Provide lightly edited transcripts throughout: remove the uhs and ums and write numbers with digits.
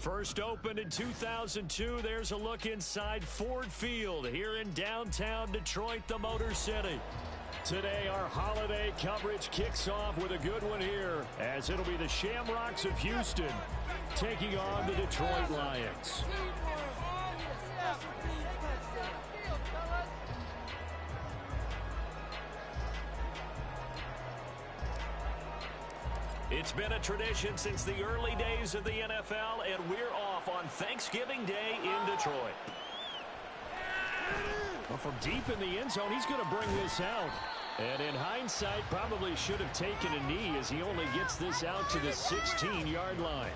First opened in 2002, there's a look inside Ford Field here in downtown Detroit, the Motor City. Today, our holiday coverage kicks off with a good one here, as it'll be the Shamrocks of Houston taking on the Detroit Lions. It's been a tradition since the early days of the NFL, and we're off on Thanksgiving Day in Detroit. Well, from deep in the end zone, he's going to bring this out. And in hindsight, probably should have taken a knee as he only gets this out to the 16-yard line.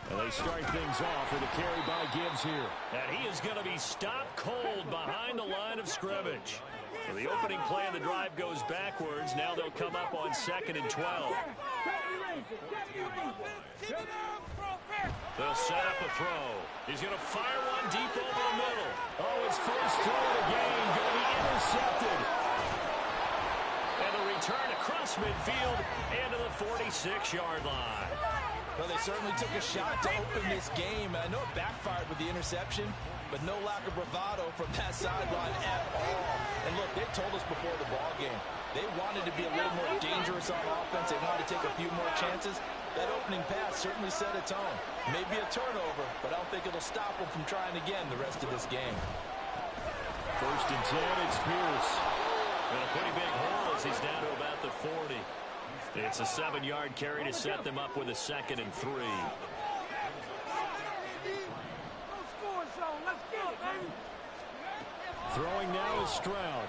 They start things off with a carry by Gibbs here. And he is going to be stopped cold behind the line of scrimmage. So the opening play of the drive goes backwards. Now they'll come up on 2nd and 12. They'll set up a throw. He's going to fire one deep over the middle. Oh, his first throw of the game going to be intercepted. And the return across midfield and to the 46-yard line. Well, they certainly took a shot to open this game. I know it backfired with the interception, but no lack of bravado from that sideline at all. And look, they told us before the ball game, they wanted to be a little more dangerous on offense. They wanted to take a few more chances. That opening pass certainly set a tone. Maybe a turnover, but I don't think it'll stop them from trying again the rest of this game. 1st and 10, it's Pierce. And a pretty big hole as he's down to about the 40. It's a 7-yard carry to set them up with a 2nd and 3. Throwing now is Stroud.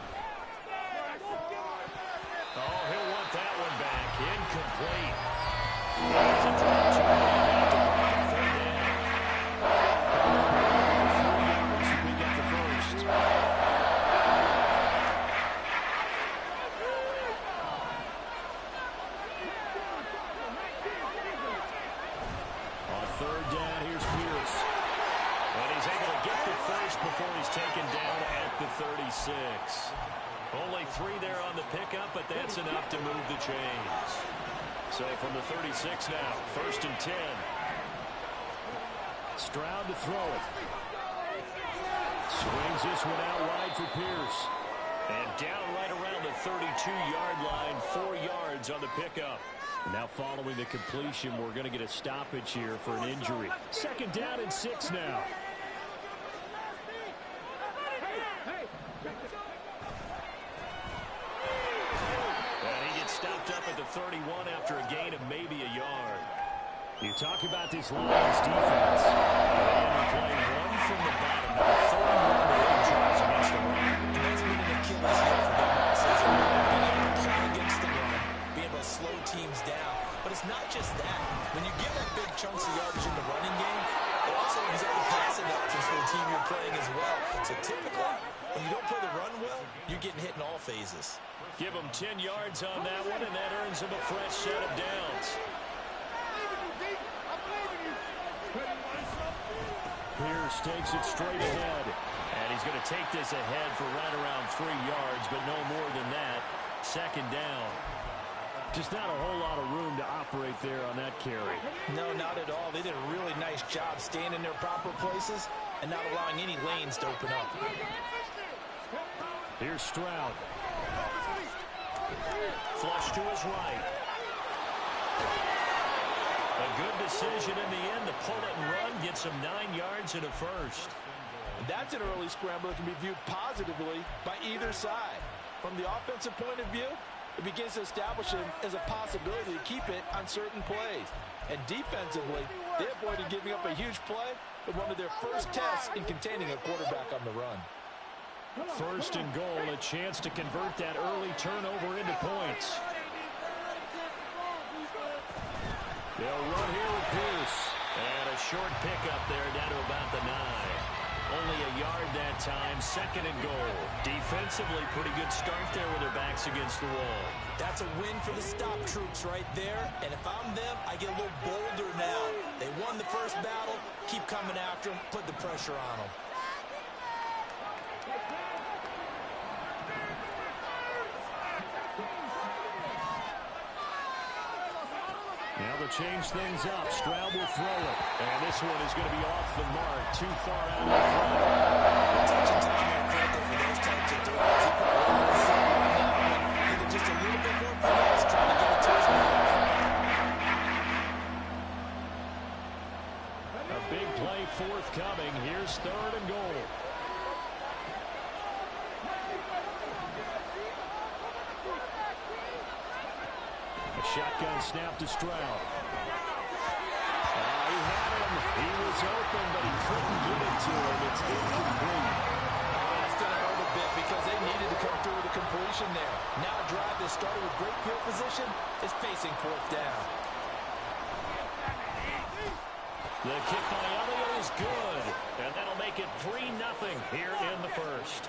Oh, he'll want that one back. Incomplete. It's a drop to back to bring it 3rd down. For 3 yards, we get the first. Before he's taken down at the 36. Only 3 there on the pickup, but that's enough to move the chains. So from the 36 now, 1st and 10. Stroud to throw it. Swings this one out wide for Pierce. And down right around the 32-yard line, 4 yards on the pickup. Now following the completion, we're going to get a stoppage here for an injury. 2nd down and 6 now. Stopped up at the 31 after a gain of maybe a yard. You talk about this Lions defense. They're playing one from the bottom. Now 31 injuries against the run. That's been an Achilles heel for them all season. Being able to play against the run, being able to slow teams down. But it's not just that. When you give up big chunks of yardage in the running game, it also opens up the passing options for the team you're playing as well. So typically, when you don't play the run well, you're getting hit in all phases. Give him 10 yards on that one, and that earns him a fresh set of downs. Pierce takes it straight ahead. And he's going to take this ahead for right around 3 yards, but no more than that. 2nd down. Just not a whole lot of room to operate there on that carry. No, not at all. They did a really nice job staying in their proper places and not allowing any lanes to open up. Here's Stroud. Flush to his right. A good decision in the end to pull it and run. Gets him 9 yards and a first. That's an early scramble that can be viewed positively by either side. From the offensive point of view, it begins to establish him as a possibility to keep it on certain plays. And defensively, they avoided giving up a huge play with one of their first tests in containing a quarterback on the run. 1st and goal, a chance to convert that early turnover into points. They'll run here with Pierce. And a short pickup there down to about the 9. Only a yard that time, 2nd and goal. Defensively, pretty good start there with their backs against the wall. That's a win for the stop troops right there. And if I'm them, I get a little bolder now. They won the first battle. Keep coming after them. Put the pressure on them. Now they'll change things up. Stroud will throw it. And this one is going to be off the mark. Too far out of the front. Touch and time are critical for those types of throws. He put all the sun on that one. Needed just a little bit more finesse trying to get it to his mouth. A big play forthcoming. Here's 3rd and goal. A shotgun snap to Stroud. He had him. He was open, but he couldn't get it to him. It's incomplete. That's going to hurt a bit because they needed to come through with a completion there. Now a drive that started with great field position is facing 4th down. The kick by Elliott is good, and that'll make it 3-0 here in the first.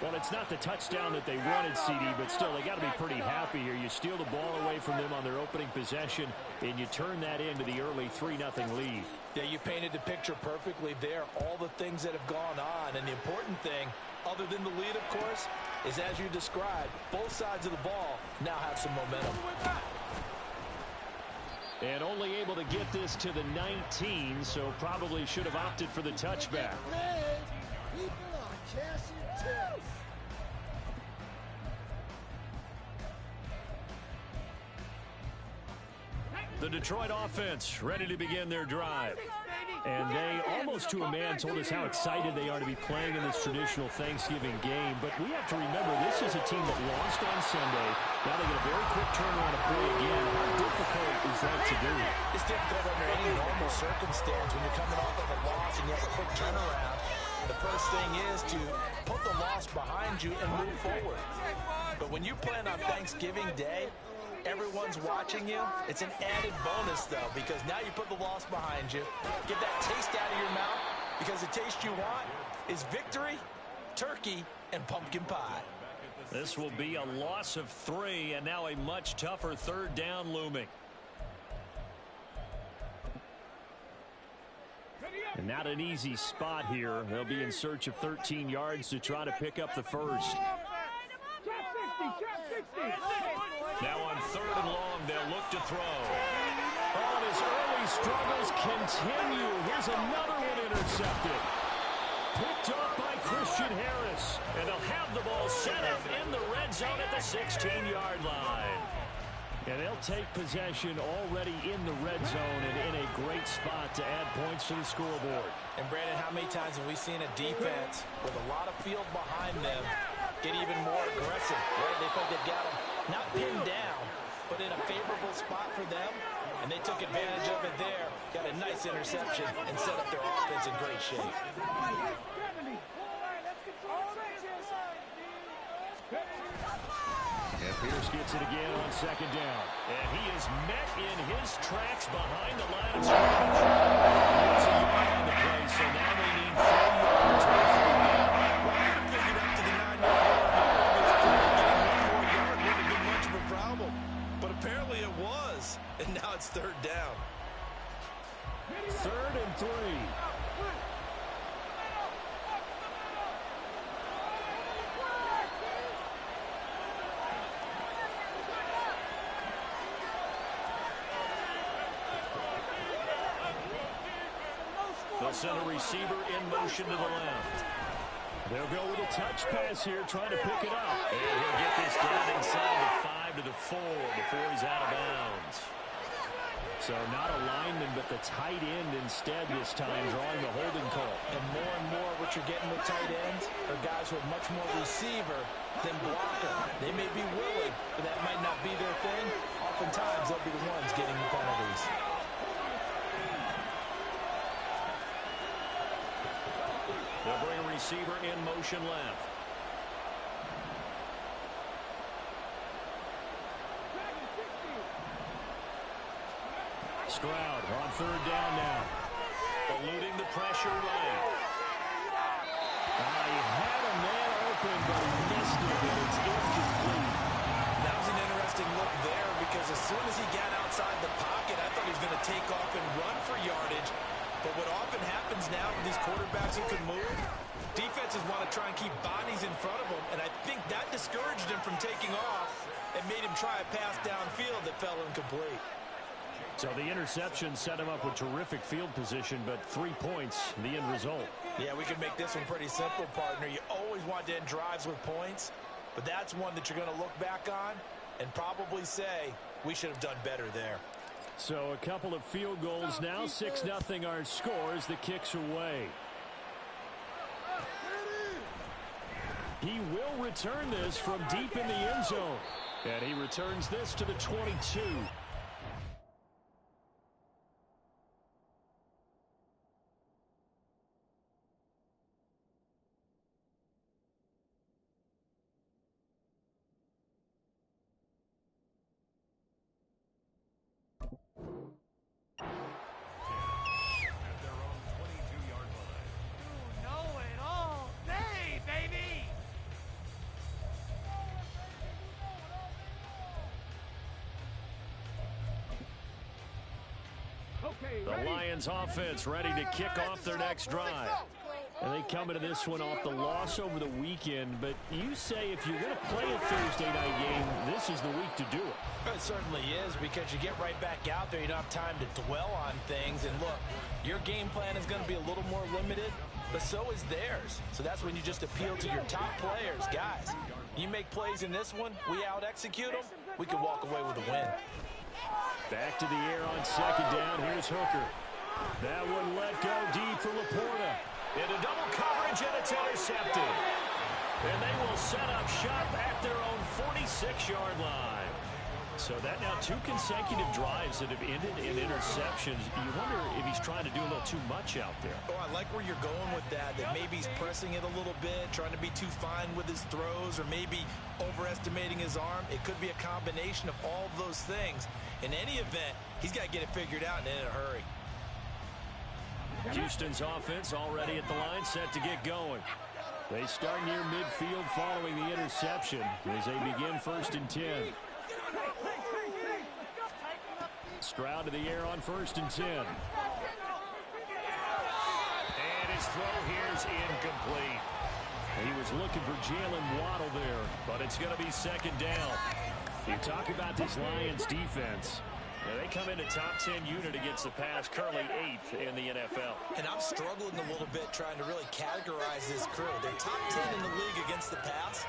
Well, it's not the touchdown that they wanted, CD, but still, they got to be pretty happy here. You steal the ball away from them on their opening possession, and you turn that into the early 3-0 lead. Yeah, you painted the picture perfectly there. All the things that have gone on, and the important thing, other than the lead, of course, is as you described, both sides of the ball now have some momentum. And only able to get this to the 19, so probably should have opted for the touchback. The Detroit offense ready to begin their drive. And they, almost to a man, told us how excited they are to be playing in this traditional Thanksgiving game. But we have to remember, this is a team that lost on Sunday. Now they get a very quick turnaround to play again. How difficult is that to do? It's difficult under any normal circumstance when you're coming off of a loss and you have a quick turnaround. The first thing is to put the loss behind you and move forward. But when you plan on Thanksgiving Day, everyone's watching you. It's an added bonus, though, because now you put the loss behind you. Get that taste out of your mouth, because the taste you want is victory, turkey, and pumpkin pie. This will be a loss of 3, and now a much tougher 3rd down looming. And not an easy spot here. They'll be in search of 13 yards to try to pick up the first. Now on 3rd and long, they'll look to throw. Oh, and his early struggles continue. Here's another one intercepted. Picked up by Christian Harris. And they'll have the ball set up in the red zone at the 16-yard line. And they'll take possession already in the red zone and in a great spot to add points to the scoreboard. And Brandon, how many times have we seen a defense with a lot of field behind them get even more aggressive, right? They think they've got them not pinned down, but in a favorable spot for them, and they took advantage of it there, got a nice interception, and set up their offense in great shape. And Pierce gets it again on 2nd down. And he is met in his tracks behind the line of scrimmage. It's a yard on the play, so now they need 4 yards to the down. Well, I would have figured up to the 9-yard line. Getting 1 more yard wouldn't have been much of a problem. But apparently it was. And now it's 3rd down. 3rd and 3. They'll send a receiver in motion to the left. They'll go with a touch pass here, trying to pick it up. And he'll get this down inside the 5 to the 4 before he's out of bounds. So not a lineman, but the tight end instead this time, drawing the holding call. And more what you're getting with tight ends are guys who are much more receiver than blocker. They may be willing, but that might not be their thing. Oftentimes, they'll be the ones getting the penalties. They'll bring a receiver in motion left. Stroud on 3rd down now. Eluding the pressure right. He had a man open, but he missed it, and it's incomplete. That was an interesting look there because as soon as he got outside the pocket, I thought he was going to take off and run for yardage. But what often happens now with these quarterbacks who can move, defenses want to try and keep bodies in front of them, and I think that discouraged him from taking off and made him try a pass downfield that fell incomplete. So the interception set him up with terrific field position, but 3 points, the end result. Yeah, we can make this one pretty simple, partner. You always want to end drives with points, but that's one that you're going to look back on and probably say, we should have done better there. So a couple of field goals now, 6-0 our score as the kick's away. He will return this from deep in the end zone. And he returns this to the 22. The Lions offense ready to kick off their next drive. And they come into this one off the loss over the weekend, but you say if you're going to play a Thursday night game, this is the week to do it. It certainly is, because you get right back out there. You don't have time to dwell on things. And look, your game plan is going to be a little more limited, but so is theirs. So that's when you just appeal to your top players. Guys, you make plays in this one, we out-execute them, we can walk away with a win. Back to the air on second down. Here's Hooker. That one let go deep for Laporta. Into double coverage, and it's intercepted. And they will set up shop at their own 46-yard line. So that now 2 consecutive drives that have ended in interceptions. You wonder if he's trying to do a little too much out there. Oh, I like where you're going with that maybe he's pressing it a little bit, trying to be too fine with his throws, or maybe overestimating his arm. It could be a combination of all of those things. In any event, he's got to get it figured out and in a hurry. Houston's offense already at the line, set to get going. They start near midfield following the interception as they begin 1st and 10. Stroud to the air on 1st and 10. And his throw here's incomplete. He was looking for Jalen Waddle there, but it's going to be 2nd down. You talk about this Lions defense. Now they come into top 10 unit against the pass, currently 8th in the NFL. And I'm struggling a little bit trying to really categorize this crew. They're top 10 in the league against the pass,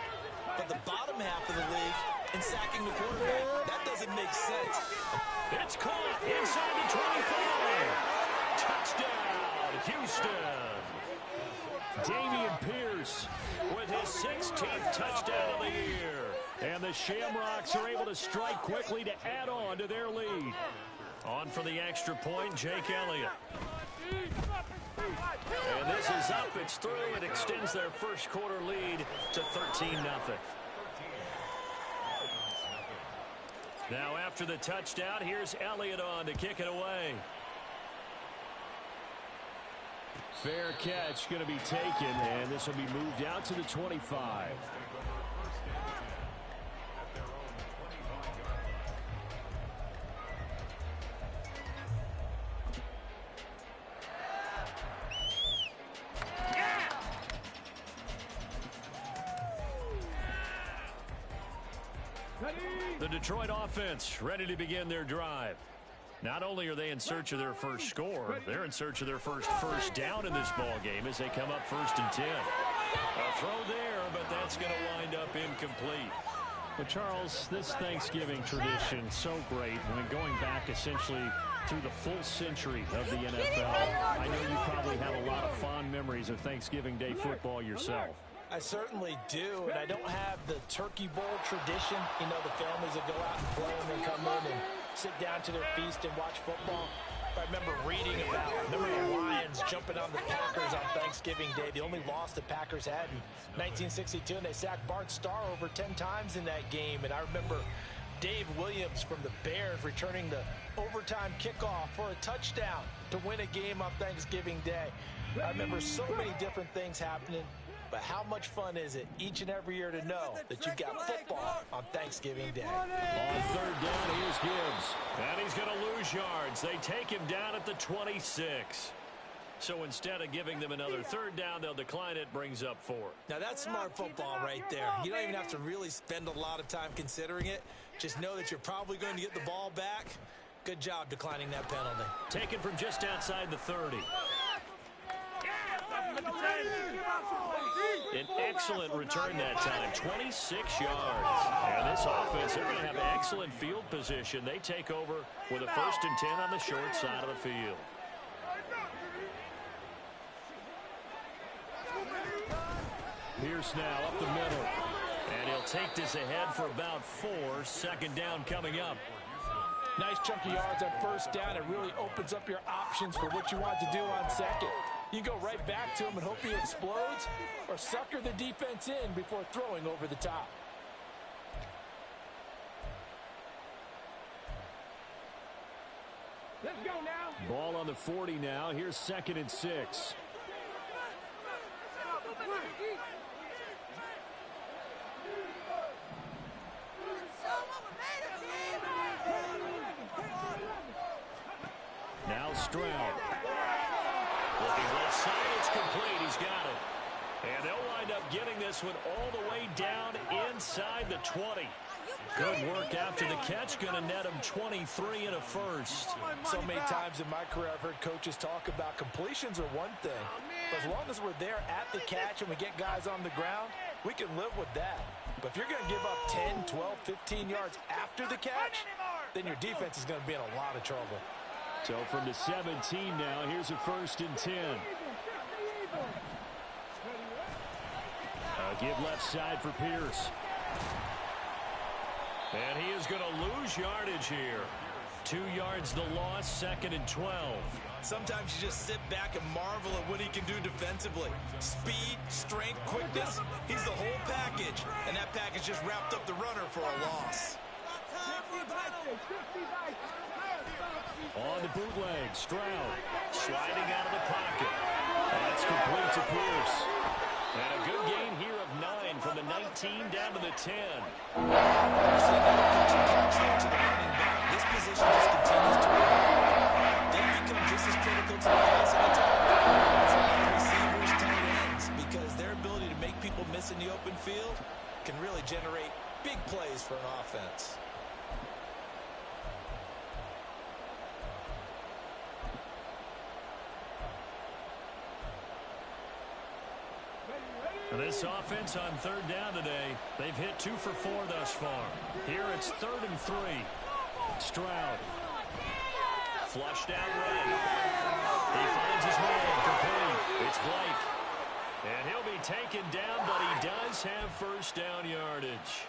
but the bottom half of the league in sacking the quarterback. That doesn't make sense. It's caught inside the 25. Touchdown, Houston. Dameon Pierce with his 16th touchdown of the year. And the Shamrocks are able to strike quickly to add on to their lead. On for the extra point, Jake Elliott. And this is up, it's through, it extends their first quarter lead to 13-0. Now after the touchdown, here's Elliott on to kick it away. Fair catch going to be taken, and this will be moved out to the 25. The Detroit offense ready to begin their drive. Not only are they in search of their first score, they're in search of their first down in this ball game as they come up 1st and 10. A throw there, but that's going to wind up incomplete. But Charles, this Thanksgiving tradition, so great. I mean, going back essentially through the full century of the NFL. I know you probably have a lot of fond memories of Thanksgiving Day football yourself. I certainly do, and I don't have the Turkey Bowl tradition. You know, the families that go out and play and then come in and sit down to their feast and watch football. I remember reading about the Lions jumping on the Packers on Thanksgiving Day. The only loss the Packers had in 1962, and they sacked Bart Starr over 10 times in that game. And I remember Dave Williams from the Bears returning the overtime kickoff for a touchdown to win a game on Thanksgiving Day. I remember so many different things happening. But how much fun is it each and every year to know that you've got football on Thanksgiving Day? On third down, here's Gibbs. And he's going to lose yards. They take him down at the 26. So instead of giving them another third down, they'll decline it, brings up 4. Now, that's smart football right there. You don't even have to really spend a lot of time considering it. Just know that you're probably going to get the ball back. Good job declining that penalty. Taken from just outside the 30. An excellent return that time, 26 yards. And this offense, they're going to have excellent field position. They take over with a 1st and 10 on the short side of the field. Pierce now up the middle. And he'll take this ahead for about 4. 2nd down coming up. Nice chunk of yards on 1st down. It really opens up your options for what you want to do on 2nd. You go right back to him and hope he explodes, or sucker the defense in before throwing over the top. Let's go now. Ball on the 40 now. Here's 2nd and 6. Now Stroud. Looking left side, it's complete. He's got it. And they'll wind up getting this one all the way down inside the 20. Good work after the catch. Going to net him 23 and a 1st. So many times in my career, I've heard coaches talk about completions are one thing. But as long as we're there at the catch and we get guys on the ground, we can live with that. But if you're going to give up 10, 12, 15 yards after the catch, then your defense is going to be in a lot of trouble. So from the 17 now, here's a 1st and 10. Give left side for Pierce. And he is going to lose yardage here. 2 yards the loss, 2nd and 12. Sometimes you just sit back and marvel at what he can do defensively. Speed, strength, quickness, he's the whole package. And that package just wrapped up the runner for a loss. On the bootleg, Stroud sliding out of the pocket. That's complete to Pierce. And a good gain here of 9 from the 19 down to the 10. This position just continues to grow. They become just as critical to the passing attack as receivers, tight ends, because their ability to make people miss in the open field can really generate big plays for an offense. This offense on 3rd down today, they've hit 2 for 4 thus far. Here it's 3rd and 3. Stroud. Flushed out right. He finds his man complete. It's Blake. And he'll be taken down, but he does have 1st down yardage.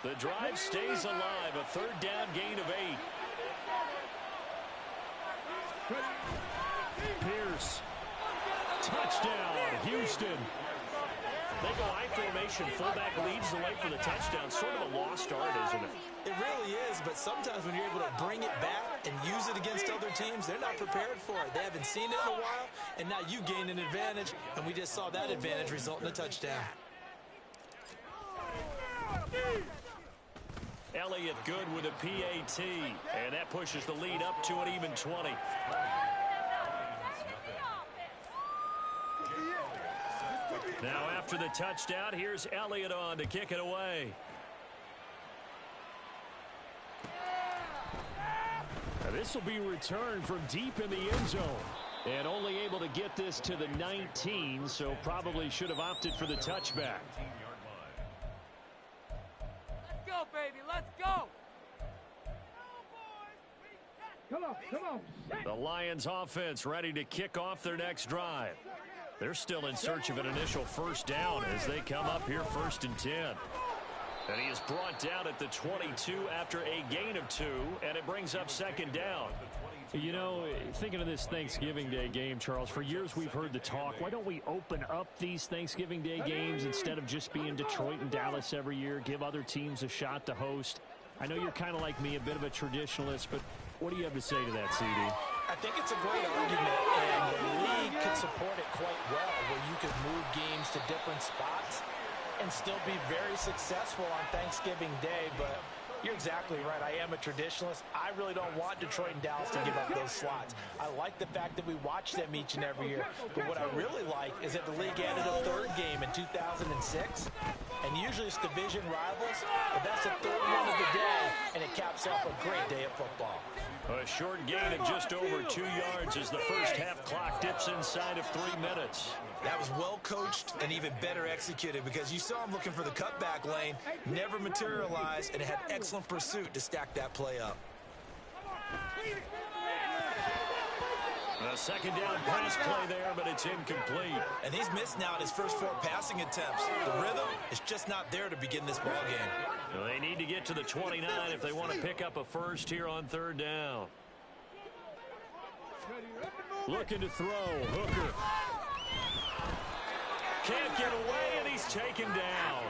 The drive stays alive. A 3rd down gain of 8. Pierce. Touchdown, Houston. They go I formation, fullback leads the way for the touchdown. Sort of a lost art, isn't it? It really is, but sometimes when you're able to bring it back and use it against other teams, they're not prepared for it. They haven't seen it in a while, and now you gain an advantage, and we just saw that advantage result in a touchdown. Elliott good with a PAT, and that pushes the lead up to an even 20. Now after the touchdown, here's Elliott on to kick it away. Now this will be returned from deep in the end zone. And only able to get this to the 19, so probably should have opted for the touchback. Let's go, baby, let's go. Come on, come on. The Lions offense ready to kick off their next drive. They're still in search of an initial 1st down as they come up here 1st and 10. And he is brought down at the 22 after a gain of 2, and it brings up 2nd down. You know, thinking of this Thanksgiving Day game, Charles, for years we've heard the talk, why don't we open up these Thanksgiving Day games instead of just being Detroit and Dallas every year, give other teams a shot to host? I know you're kind of like me, a bit of a traditionalist, but what do you have to say to that, CD? I think it's a great argument, and the league could support it quite well, where you could move games to different spots and still be very successful on Thanksgiving Day. But you're exactly right. I am a traditionalist. I really don't want Detroit and Dallas to give up those slots. I like the fact that we watch them each and every year. But what I really like is that the league added a third game in 2006. And usually it's division rivals, but that's the third one of the day, and it caps off a great day of football. A short gain of just over 2 yards as the first half clock dips inside of 3 minutes. That was well coached and even better executed, because you saw him looking for the cutback lane, never materialized, and had excellent pursuit to stack that play up. A second down pass play there, but it's incomplete. And he's missed now in his first 4 passing attempts. The rhythm is just not there to begin this ball game. Well, they need to get to the 29 if they want to pick up a first here on third down. Looking to throw. Hooker. Can't get away, and he's taken down.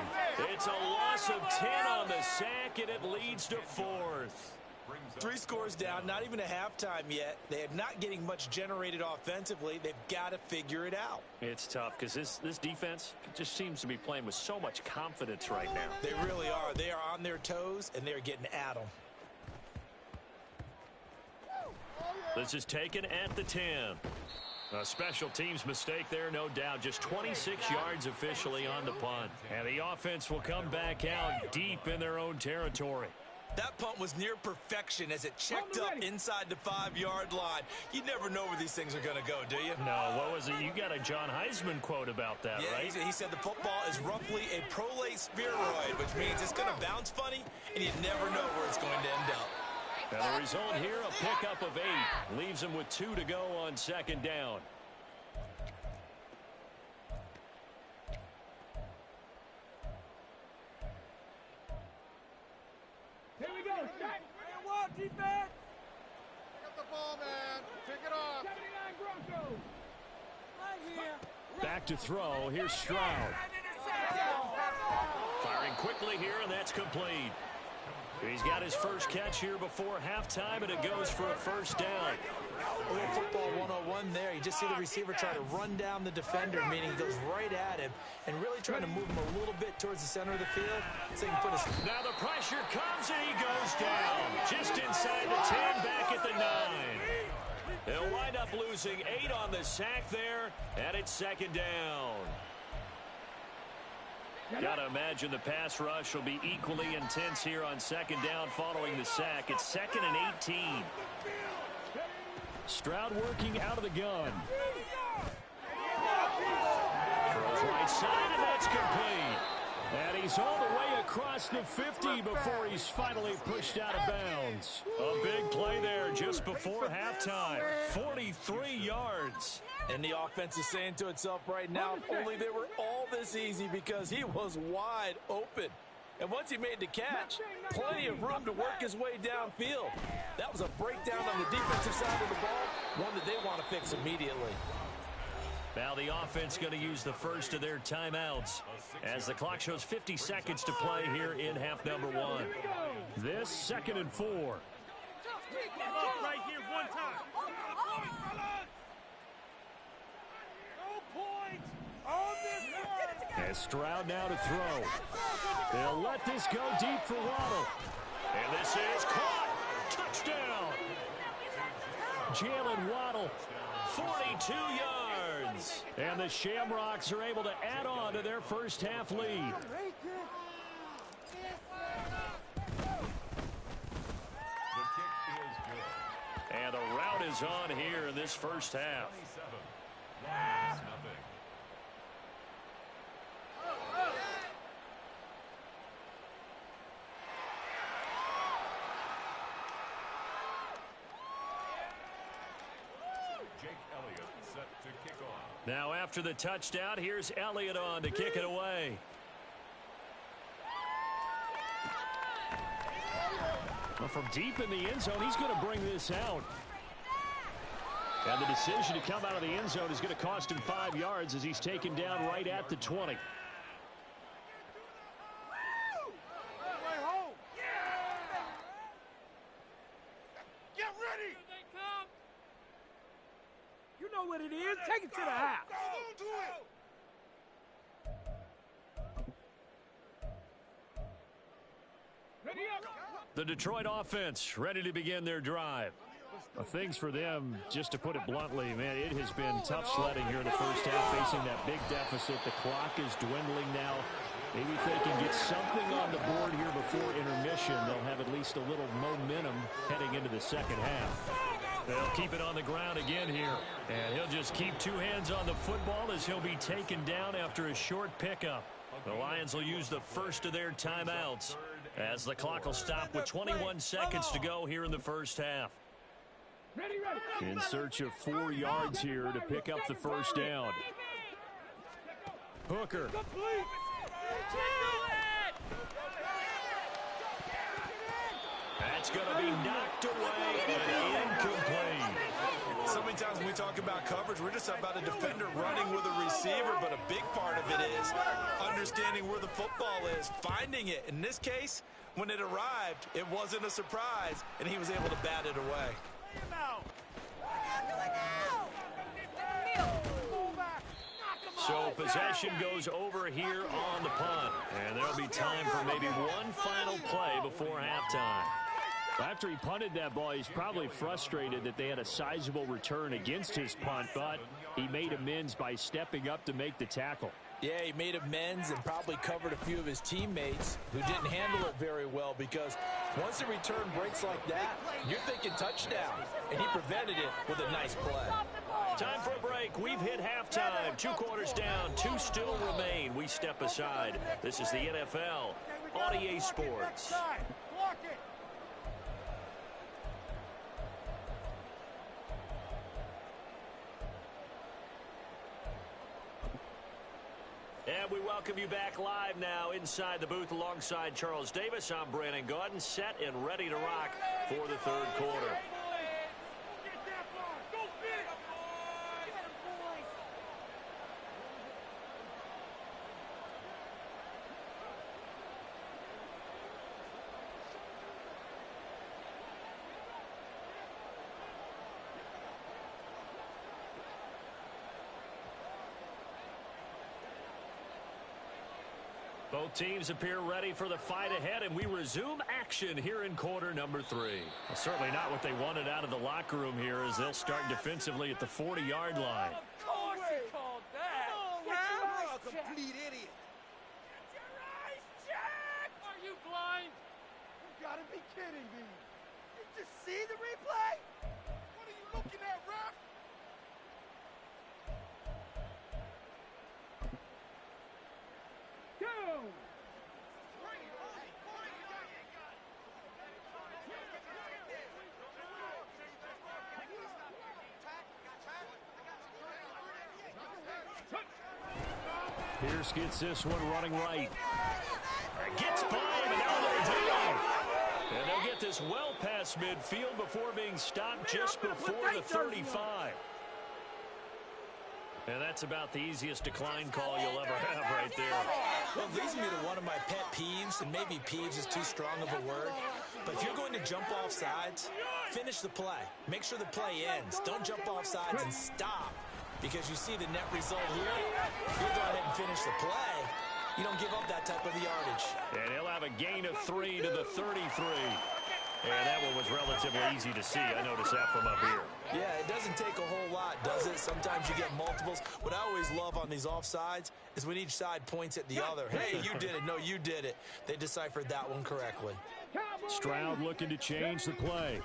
It's a loss of 10 on the sack, and it leads to 4th. 3 scores down, not even a halftime yet. They are not getting much generated offensively. They've got to figure it out. It's tough because this defense just seems to be playing with so much confidence right now. They really are. They are on their toes, and they're getting at them. This is taken at the 10. A special teams mistake there, no doubt. Just 26 yards officially on the punt. And the offense will come back out deep in their own territory. That punt was near perfection as it checked up inside the 5-yard line. You never know where these things are going to go, do you? No, what was it? You got a John Heisman quote about that, right? He said the football is roughly a prolate spheroid, which means it's going to bounce funny, and you never know where it's going to end up. And the result here, a pickup of 8. Leaves him with 2 to go on second down. Here we go. Set. One, defense. Pick up the ball, man. Pick it off. 79 Broncos. Right here. Back to throw. Here's Stroud. Firing quickly here, and that's complete. He's got his first catch here before halftime, and it goes for a first down. A little football 101 there. You just see the receiver try to run down the defender, meaning he goes right at him and really trying to move him a little bit towards the center of the field so he can put his... Now the pressure comes, and he goes down. Just inside the 10, back at the 9. They'll wind up losing 8 on the sack there, and it's second down. Got to imagine the pass rush will be equally intense here on second down following the sack. It's 2nd and 18. Stroud working out of the gun. Throws right side, and that's complete. And he's all the way across the 50 before he's finally pushed out of bounds. A big play there just before halftime. 43 yards. And the offense is saying to itself right now, if only they were all this easy, because he was wide open. And once he made the catch, plenty of room to work his way downfield. That was a breakdown on the defensive side of the ball, one that they want to fix immediately. Now the offense going to use the first of their timeouts as the clock shows 50 seconds to play here in half number 1. This 2nd and 4. Right here, one time. As Stroud now to throw. They'll let this go deep for Waddle. And this is caught. Touchdown. Jalen Waddle, 42 yards. And the Shamrocks are able to add on to their first half lead. And the rout is on here in this first half. Now after the touchdown, here's Elliott on to kick it away. Well, from deep in the end zone, he's going to bring this out. And the decision to come out of the end zone is going to cost him 5 yards as he's taken down right at the 20. You know what it is. Take it to the house. The Detroit offense ready to begin their drive. Things for them, just to put it bluntly, man, it has been tough sledding here in the first half, facing that big deficit. The clock is dwindling now. Maybe if they can get something on the board here before intermission, they'll have at least a little momentum heading into the second half. They'll keep it on the ground again here. And he'll just keep two hands on the football as he'll be taken down after a short pickup. The Lions will use the first of their timeouts as the clock will stop with 21 seconds to go here in the first half. In search of 4 yards here to pick up the first down. Hooker. That's going to be knocked away and incomplete. So many times when we talk about coverage, we're just about a defender running with a receiver, but a big part of it is understanding where the football is, finding it. In this case, when it arrived, it wasn't a surprise, and he was able to bat it away. So possession goes over here on the punt, and there'll be time for maybe one final play before halftime. After he punted that ball, he's probably frustrated that they had a sizable return against his punt, but he made amends by stepping up to make the tackle. Yeah, he made amends and probably covered a few of his teammates who didn't handle it very well, because once a return breaks like that, you're thinking touchdown, and he prevented it with a nice play. Time for a break. We've hit halftime. 2 quarters down, 2 still remain. We step aside. This is the NFL on EA Sports. And we welcome you back live now inside the booth alongside Charles Davis. I'm Brandon Gaudin, set and ready to rock for the third quarter. Both teams appear ready for the fight ahead, and we resume action here in quarter number 3. Well, certainly not what they wanted out of the locker room here, as they'll start defensively at the 40-yard line. Of course he called that. You're a complete idiot. Get your eyes checked. Are you blind? You gotta be kidding me. Did you see the replay? What are you looking at, ref? Pierce gets this one running right. Gets by him, and now they're down. And they'll get this well past midfield before being stopped just before the 35. And that's about the easiest decline call you'll ever have right there. Well, it leads me to one of my pet peeves, and maybe peeves is too strong of a word, but if you're going to jump off sides, finish the play. Make sure the play ends. Don't jump off sides and stop, because you see the net result here. If you go ahead and finish the play, you don't give up that type of yardage. And he'll have a gain of 3 to the 33. And that one was relatively easy to see. I noticed that from up here. Yeah, it doesn't take a whole lot, does it? Sometimes you get multiples. What I always love on these offsides is when each side points at the other. Hey, you did it. No, you did it. They deciphered that one correctly. Stroud looking to change the play.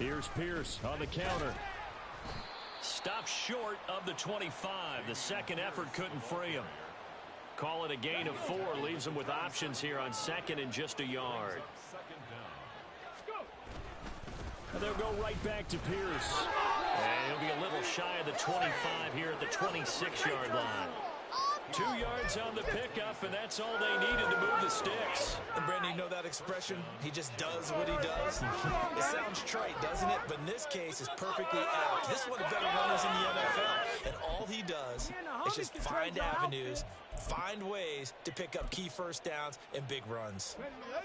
Here's Pierce on the counter. Stopped short of the 25. The second effort couldn't free him. Call it a gain of 4. Leaves him with options here on second and just a yard. And they'll go right back to Pierce. And he'll be a little shy of the 25 here at the 26-yard line. 2 yards on the pickup, and that's all they needed to move the sticks. And Brandon, you know that expression? He just does what he does. It sounds trite, doesn't it? But in this case, it's perfectly apt. This is one of the better runners in the NFL. And all he does is just find avenues, find ways to pick up key first downs and big runs.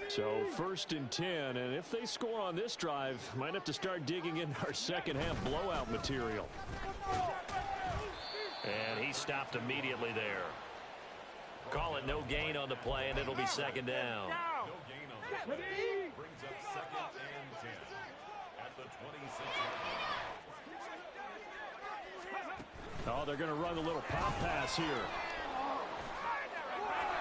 So 1st and 10, and if they score on this drive, might have to start digging in our second half blowout material. And he stopped immediately there. Call it no gain on the play, and it'll be 2nd down. No gain on the play. Brings up 2nd and 10 at the 26-yard line. Oh, they're going to run a little pop pass here.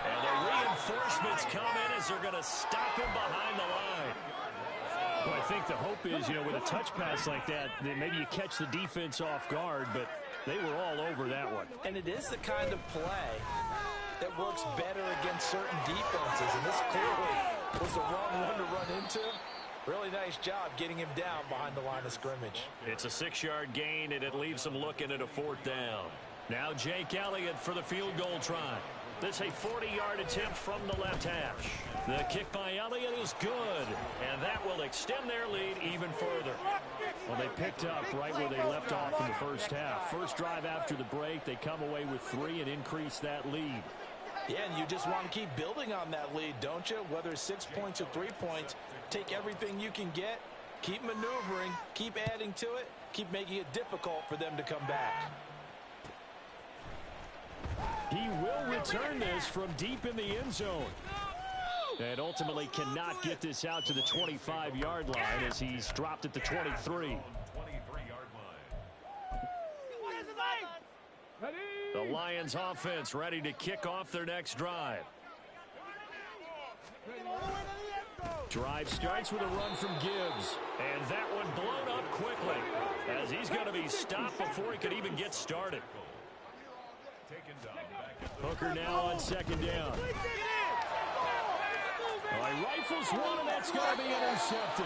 And the reinforcements come in as they're going to stop him behind the line. Well, I think the hope is, with a touch pass like that maybe you catch the defense off guard, but they were all over that one. And it is the kind of play that works better against certain defenses. And this clearly was the wrong one to run into. Really nice job getting him down behind the line of scrimmage. It's a 6-yard gain, and it leaves them looking at a 4th down. Now Jake Elliott for the field goal try. This a 40-yard attempt from the left hash. The kick by Elliott is good, and that will extend their lead even further. Well, they picked up right where they left off in the first half. First drive after the break, they come away with 3 and increase that lead. Yeah, and you just want to keep building on that lead, don't you? Whether it's 6 points or 3 points, take everything you can get, keep maneuvering, keep adding to it, keep making it difficult for them to come back. He will return this from deep in the end zone. And ultimately cannot get this out to the 25-yard line as he's dropped at the 23. 23-yard line. The Lions offense ready to kick off their next drive. Drive starts with a run from Gibbs. And that one blown up quickly as he's going to be stopped before he could even get started. Hooker now on 2nd down. Well, he rifles one, and that's going to be intercepted.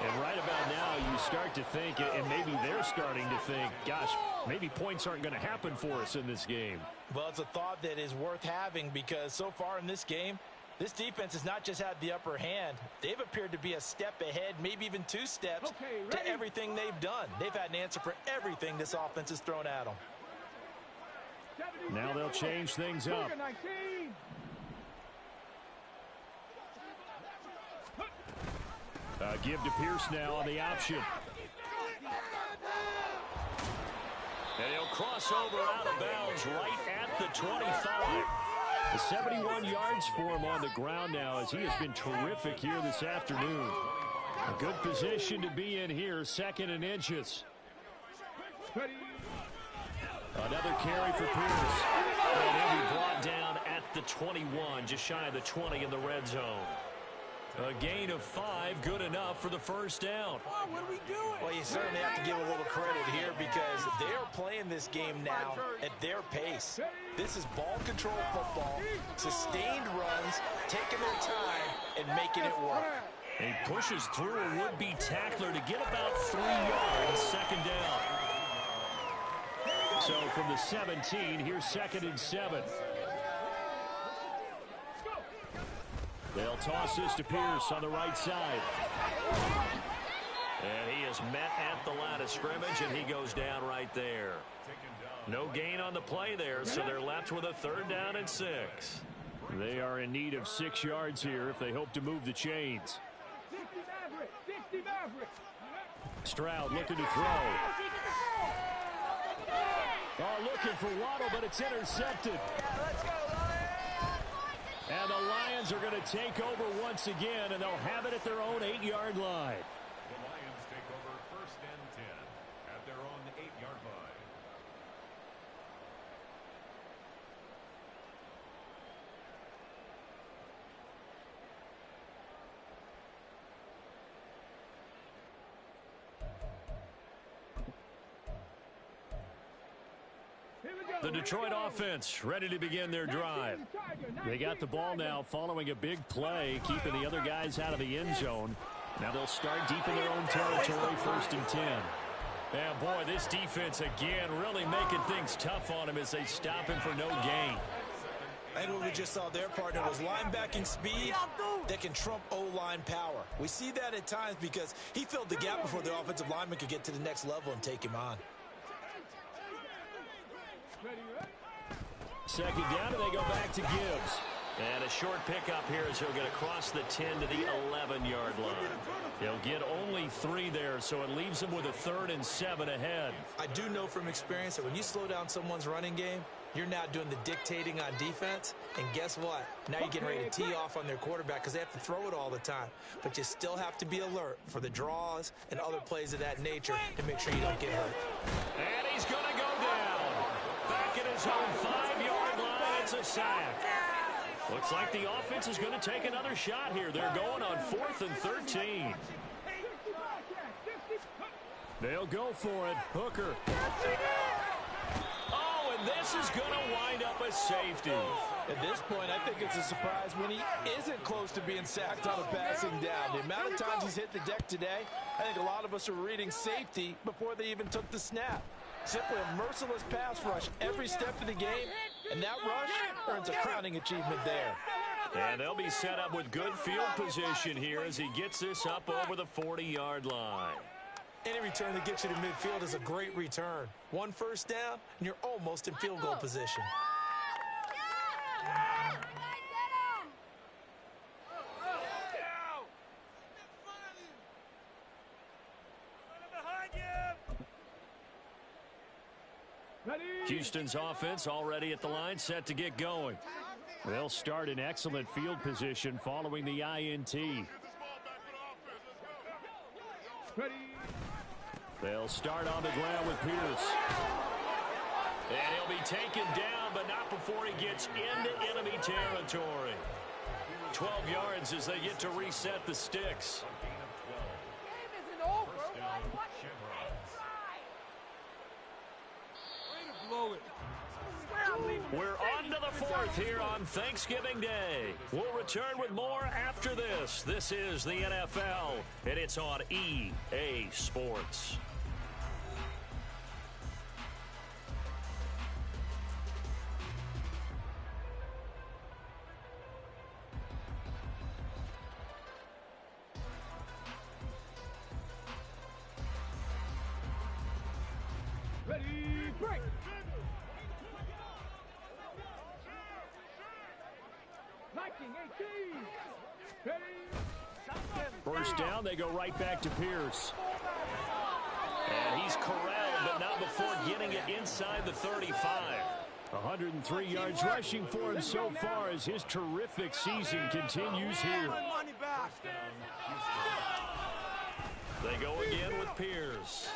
And right about now, you start to think, and maybe they're starting to think, gosh, maybe points aren't going to happen for us in this game. Well, it's a thought that is worth having because so far in this game, this defense has not just had the upper hand. They've appeared to be a step ahead, maybe even 2 steps to everything they've done. They've had an answer for everything this offense has thrown at them. Now they'll change things up. Give to Pierce now on the option. And he'll cross over out of bounds right at the 25. The 71 yards for him on the ground now as he has been terrific here this afternoon. A good position to be in here, 2nd and inches. Another carry for Pierce. And he'll be brought down at the 21, just shy of the 20 in the red zone. A gain of 5, good enough for the 1st down. What are we doing? Well, you certainly have to give a little credit here because they're playing this game now at their pace. This is ball control football, sustained runs, taking their time, and making it work. He pushes through a would-be tackler to get about 3 yards, 2nd down. So from the 17, here's 2nd and 7. They'll toss this to Pierce on the right side. And he is met at the line of scrimmage, and he goes down right there. No gain on the play there, so they're left with a 3rd down and 6. They are in need of 6 yards here if they hope to move the chains. Stroud looking to throw. Oh, looking for Waddle, but it's intercepted. And the Lions are going to take over once again, and they'll have it at their own 8-yard line. The Lions take over 1st and 10 at their own 8-yard line. The Detroit offense ready to begin their drive. They got the ball now following a big play, keeping the other guys out of the end zone. Now they'll start deep in their own territory, 1st and 10. Yeah, boy, this defense again really making things tough on him as they stop him for no gain. I think what we just saw there, partner, was linebacking speed that can trump O-line power. We see that at times because he filled the gap before the offensive lineman could get to the next level and take him on. Second down, and they go back to Gibbs. And a short pickup here as he'll get across the 10 to the 11-yard line. He'll get only 3 there, so it leaves him with a 3rd and 7 ahead. I do know from experience that when you slow down someone's running game, you're now doing the dictating on defense. And guess what? Now you're getting ready to tee off on their quarterback because they have to throw it all the time. But you still have to be alert for the draws and other plays of that nature to make sure you don't get hurt. And he's going to go down. Back at his own 5-yard line, it's a sack. Looks like the offense is going to take another shot here. They're going on 4th and 13. They'll go for it. Hooker. Oh, and this is going to wind up a safety. At this point, I think it's a surprise when he isn't close to being sacked on a passing down. The amount of times he's hit the deck today, I think a lot of us are reading safety before they even took the snap. Simply a merciless pass rush every step of the game, and that rush earns a crowning achievement there. And they'll be set up with good field position here as he gets this up over the 40-yard line. Any return that gets you to midfield is a great return. 1 first down, and you're almost in field goal position. Houston's offense already at the line, set to get going. They'll start in excellent field position following the INT. They'll start on the ground with Pierce. And he'll be taken down, but not before he gets into enemy territory. 12 yards as they get to reset the sticks. We're on to the 4th here on Thanksgiving Day. We'll return with more after this. This is the NFL, and it's on EA Sports. Ready, break! First down, they go right back to Pierce. And he's corralled, but not before getting it inside the 35. 103 yards rushing for him so far as his terrific season continues here. They go again with Pierce.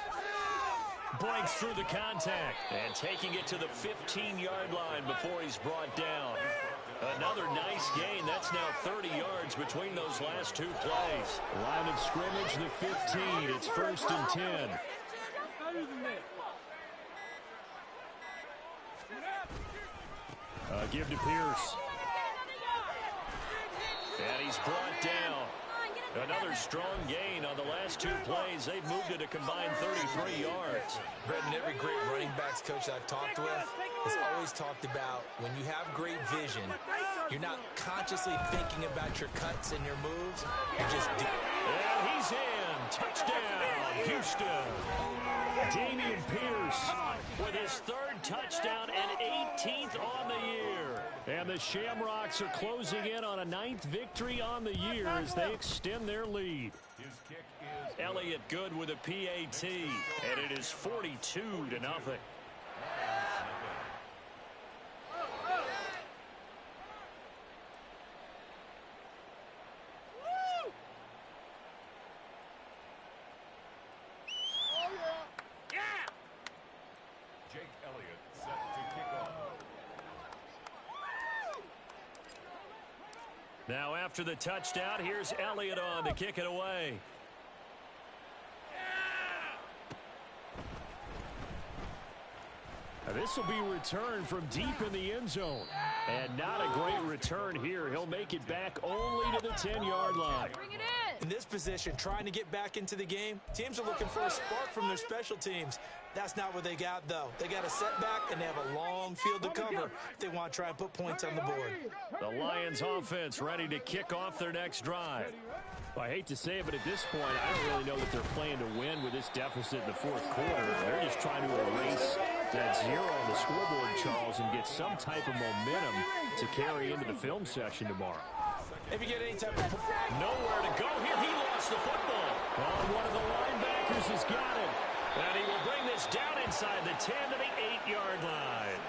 Breaks through the contact and taking it to the 15-yard line before he's brought down. Another nice gain. That's now 30 yards between those last 2 plays. Line of scrimmage, the 15. It's 1st and 10. Give to Pierce. And he's brought down. Another strong gain on the last 2 plays. They've moved it a combined 33 yards. Brendan, every great running backs coach I've talked with has always talked about when you have great vision, you're not consciously thinking about your cuts and your moves. You just do. And he's in. Touchdown, Houston. Dameon Pierce with his 3rd touchdown and 18th on the year. And the Shamrocks are closing in on a 9th victory on the year as they extend their lead. Elliott Good with a PAT, and it is 42-0. Jake Elliott set to kick off. Now after the touchdown, here's Elliott on to kick it away. This will be returned from deep in the end zone. And not a great return here. He'll make it back only to the 10-yard line. In this position, trying to get back into the game, teams are looking for a spark from their special teams. That's not what they got, though. They got a setback, and they have a long field to cover if they want to try and put points on the board. The Lions offense ready to kick off their next drive. Well, I hate to say it, but at this point, I don't really know that they're playing to win with this deficit in the fourth quarter. They're just trying to erase that zero on the scoreboard, Charles, and get some type of momentum to carry into the film session tomorrow. If you get any type of... Nowhere to go here. He lost the football. Oh, one of the linebackers has got it. And he will bring this down inside the 10 to the 8-yard line.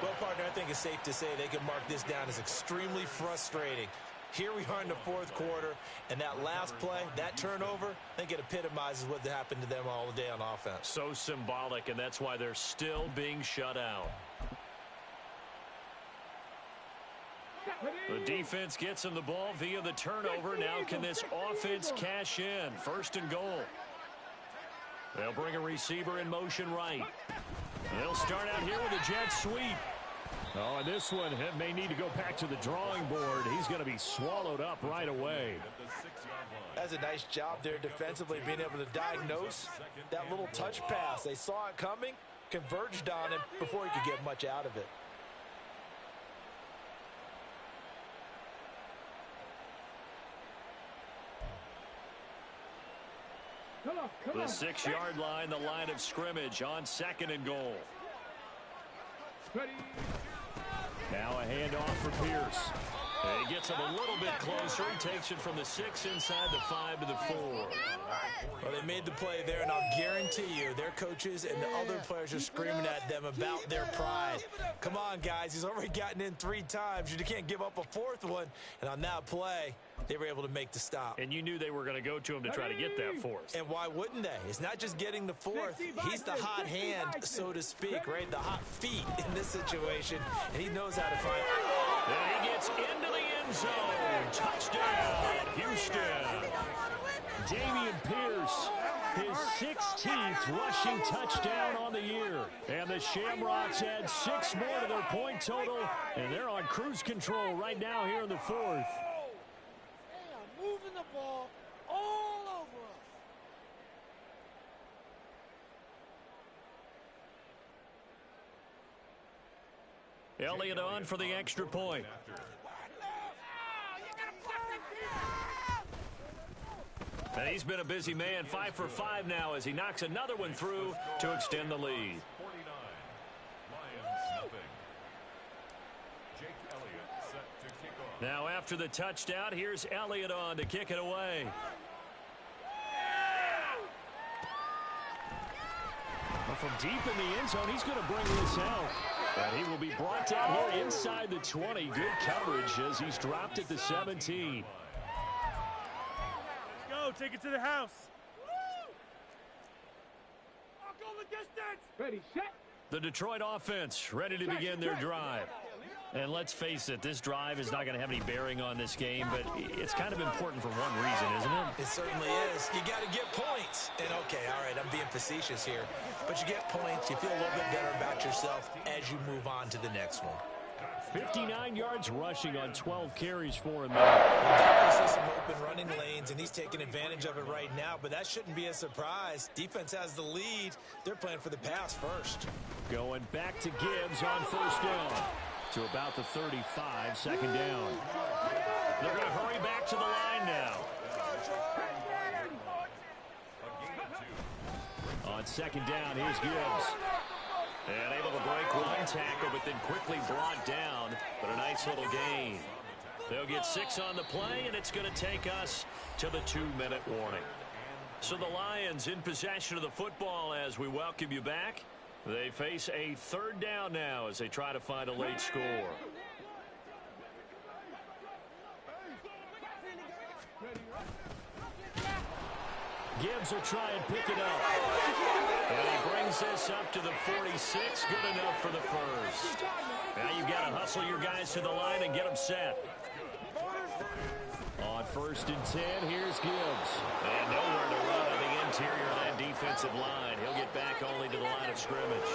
Well, partner, I think it's safe to say they can mark this down as extremely frustrating. Here we are in the fourth quarter, and that last play, that turnover, I think it epitomizes what happened to them all day on offense. So symbolic, and that's why they're still being shut out. The defense gets him the ball via the turnover. Now can this offense cash in? First and goal. They'll bring a receiver in motion right. They'll start out here with a jet sweep. Oh, and this one may need to go back to the drawing board. He's going to be swallowed up right away. That's a nice job there defensively, being able to diagnose that little touch pass. They saw it coming, converged on him before he could get much out of it. The 6-yard line, the line of scrimmage on second and goal. Now a handoff for Pierce. And he gets him a little bit closer. He takes it from the 6 inside the 5 to the 4. Well, they made the play there, and I'll guarantee you their coaches and the other players are screaming at them about their pride. Come on, guys. He's already gotten in 3 times. You can't give up a 4th one. And on that play, they were able to make the stop. And you knew they were going to go to him to try to get that 4th. And why wouldn't they? It's not just getting the 4th. He's the hot hand, so to speak, right? The hot feet in this situation. And he knows how to find it. And he gets into the end zone. Touchdown, Houston. Damian Pierce, his 16th rushing touchdown on the year. And the Shamrocks add 6 more to their point total. And they're on cruise control right now here in the 4th. Moving the ball all over us. Elliott on for the extra point. And he's been a busy man, 5 for 5 now as he knocks another one through to extend the lead. 49. Lions nothing. Jake Elliott set to kick off. Now after the touchdown, here's Elliott on to kick it away. Well, from deep in the end zone, he's going to bring this out. And he will be brought down here inside the 20. Good coverage as he's dropped at the 17. Go, take it to the house. I'll go the distance. Ready, set. The Detroit offense ready to begin their drive. And let's face it, this drive is not going to have any bearing on this game, but it's kind of important for one reason, isn't it? It certainly is. You got to get points. And, okay, all right, I'm being facetious here. But you get points, you feel a little bit better about yourself as you move on to the next one. 59 yards rushing on 12 carries for him. You definitely see some open running lanes, and he's taking advantage of it right now, but that shouldn't be a surprise. Defense has the lead. They're playing for the pass first. Going back to Gibbs on first down. To about the 35, second down. They're going to hurry back to the line now. On second down, here's Gibbs. And able to break one tackle, but then quickly brought down. But a nice little gain. They'll get 6 on the play, and it's going to take us to the 2-minute warning. So the Lions in possession of the football as we welcome you back. They face a 3rd down now as they try to find a late score. Gibbs will try and pick it up. And he brings this up to the 46. Good enough for the first. Now you've got to hustle your guys to the line and get them set. On 1st and 10, here's Gibbs. And nowhere to run on the interior of that defensive line. He'll get back only to the line of scrimmage.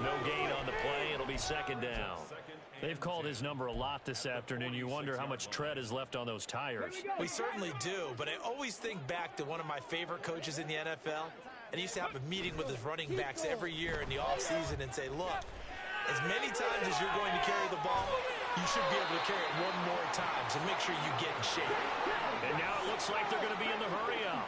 No gain on the play. It'll be 2nd down. 2nd They've called his number a lot this afternoon. You wonder how much tread is left on those tires. We certainly do, but I always think back to one of my favorite coaches in the NFL. And he used to have a meeting with his running backs every year in the offseason and say, look, as many times as you're going to carry the ball, you should be able to carry it one more time, so make sure you get in shape. And now it looks like they're going to be in the hurry-up.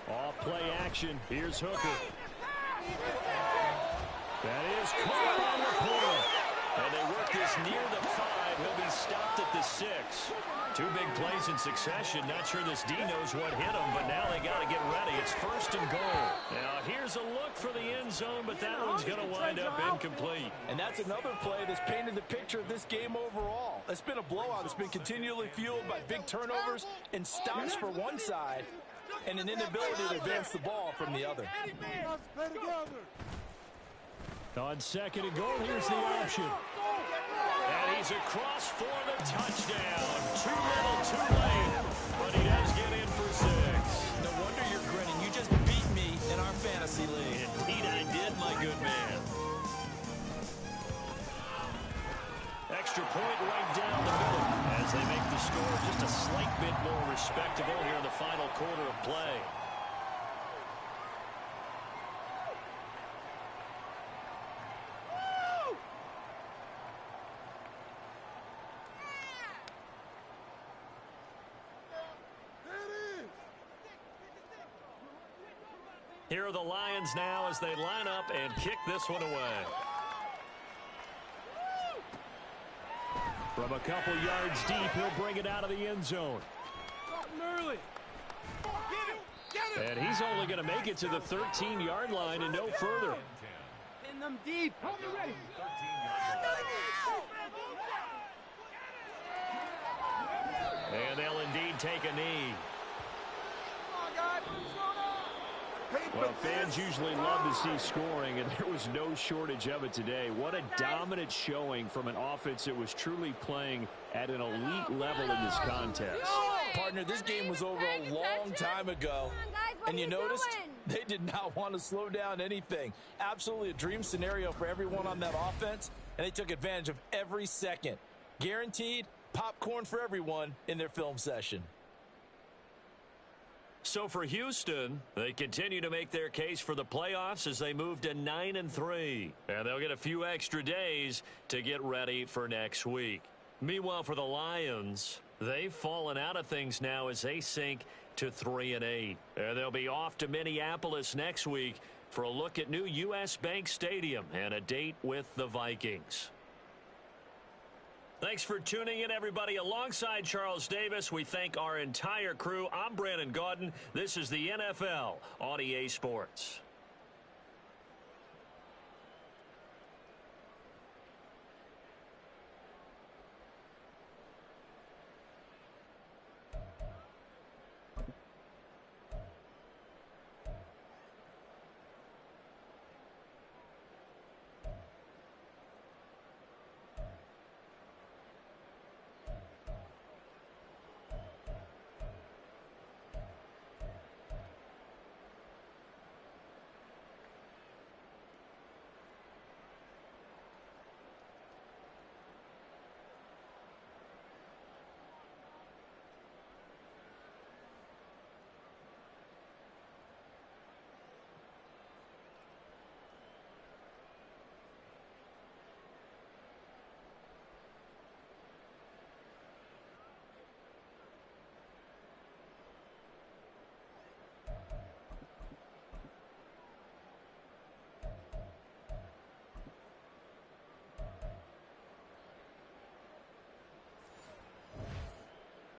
Off play action. Here's Hooker. That is caught on the corner. And they work this near the 5. He'll be stopped at the 6. 2 big plays in succession. Not sure this D knows what hit him, but now they got to get ready. It's 1st and goal. Now here's a look for the end zone, but that one's going to wind up incomplete. And that's another play that's painted the picture of this game overall. It's been a blowout. It's been continually fueled by big turnovers and stops for one side and an inability to advance the ball from the other. On 2nd and goal, here's the option. And he's across for the touchdown. Too little, too late. But he does get in for 6. No wonder you're grinning. You just beat me in our fantasy league. Indeed I did, my good man. Extra point right down the middle as they make the score just a slight bit more respectable here in the final quarter of play. Here are the Lions now as they line up and kick this one away. From a couple yards deep, he'll bring it out of the end zone. And he's only going to make it to the 13-yard line and no further. Pin them deep. And they'll indeed take a knee. Well, fans usually love to see scoring, and there was no shortage of it today. What a dominant showing from an offense that was truly playing at an elite level in this contest. Partner, this game was over a long time ago, and you noticed they did not want to slow down anything. Absolutely a dream scenario for everyone on that offense, and they took advantage of every second. Guaranteed popcorn for everyone in their film session. So for Houston, they continue to make their case for the playoffs as they move to 9-3. And they'll get a few extra days to get ready for next week. Meanwhile, for the Lions, they've fallen out of things now as they sink to 3-8. And they'll be off to Minneapolis next week for a look at new U.S. Bank Stadium and a date with the Vikings. Thanks for tuning in, everybody. Alongside Charles Davis, we thank our entire crew. I'm Brandon Gaudin. This is the NFL on EA Sports.